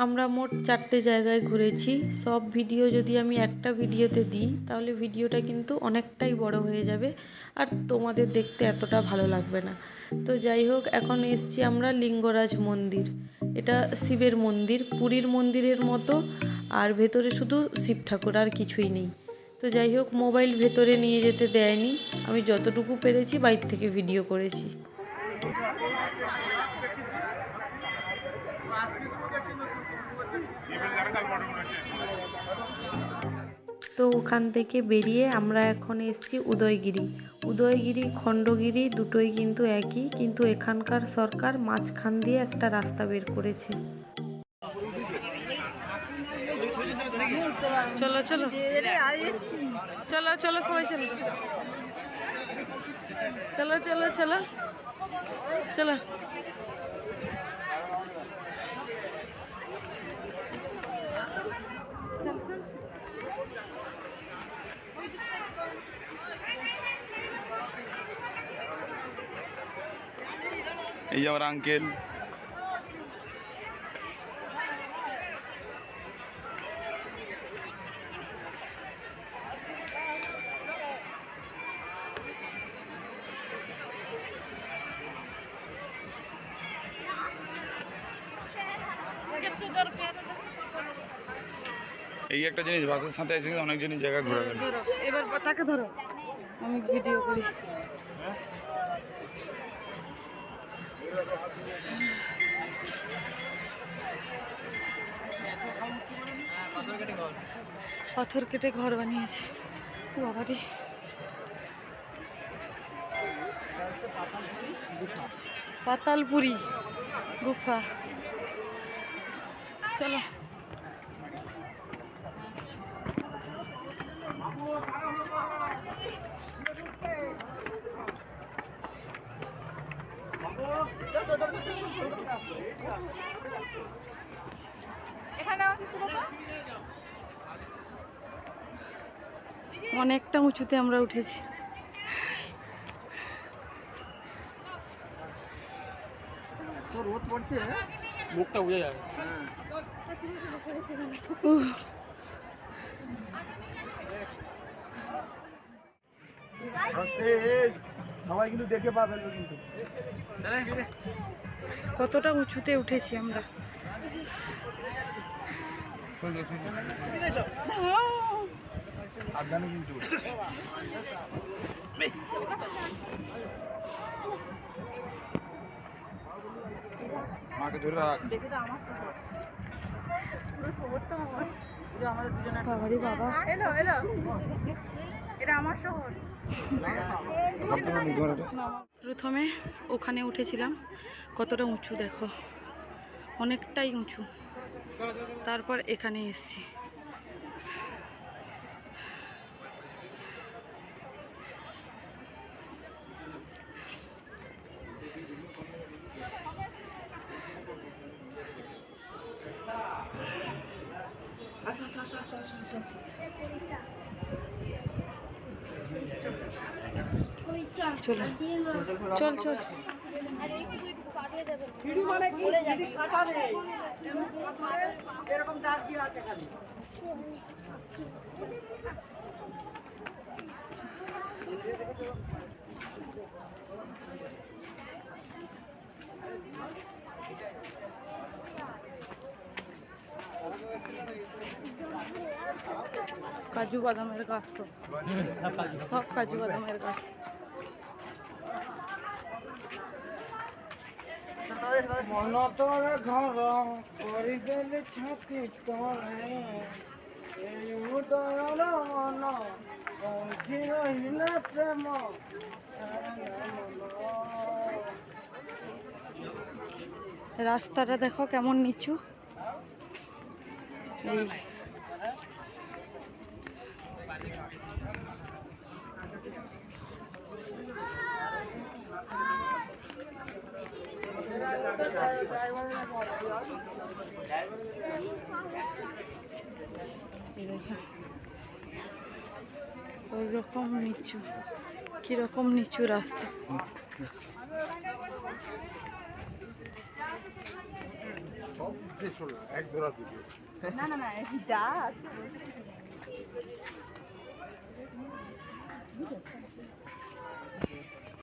আমরা মোট 4টে জায়গায় ঘুরেছি। সব ভিডিও যদি আমি একটা ভিডিওতে দিই তাহলে ভিডিওটা কিন্তু অনেকটাই বড় হয়ে যাবে আর তোমাদের দেখতে এতটা ভালো লাগবে না। তো যাই হোক, এখন এসছি আমরা লিঙ্গরাজ মন্দির। এটা শিবের মন্দির, পুরীর মন্দিরের মতো, আর ভেতরে শুধু শিব ঠাকুর, আর কিছুই নেই। তো যাই হোক, মোবাইল ভেতরে নিয়ে যেতে দেয়নি। আমি যতটুকু পেরেছি বাইরে থেকে ভিডিও করেছি। তো ওখান থেকে বেরিয়ে আমরা এখন এসেছি উদয়গিরি। উদয়গিরি খণ্ডগিরি দুটোই কিন্তু একই, কিন্তু এখানকার সরকার মাঝখান দিয়ে একটা রাস্তা বের করেছে। চলো চলো চলো চলো সবাই চলো চলো চলো চলো চলো। এই যে আমার আঙ্কেল। এই একটা জিনিস বাসের সাথে আছে, কিন্তু অনেক জিনিস জায়গা ঘোরা গেল। এবার তাকে ধরো, আমি ভিডিও করি। পাথর কেটে ঘর বানিয়েছে বাবারে। পাতালপুরি গুফা। চলো অনেকটা উঁচুতে আমরা উঠেছি। রোদ পড়ছে, মুখটা বুঝে যাবে। সবাই কিন্তু দেখে পাবেন কিন্তু কতটা উঁচুতে উঠেছি আমরা। সাবধানে কিন্তু। মাকে ধরে রাখ। বাবারে বাবা, এলো এলো, এটা আমার শহর। প্রথমে ওখানে উঠেছিলাম, কতটা উঁচু দেখো, অনেকটাই উঁচু। তারপর এখানে এসেছি। চলো চল চল। কাজু বাদামের গাছ, সব কাজু বাদামের গাছ। রাস্তাটা দেখো কেমন নিচু। এই ওই রকম নিচু, কিরকম নিচু রাস্তা। না না না যা আছে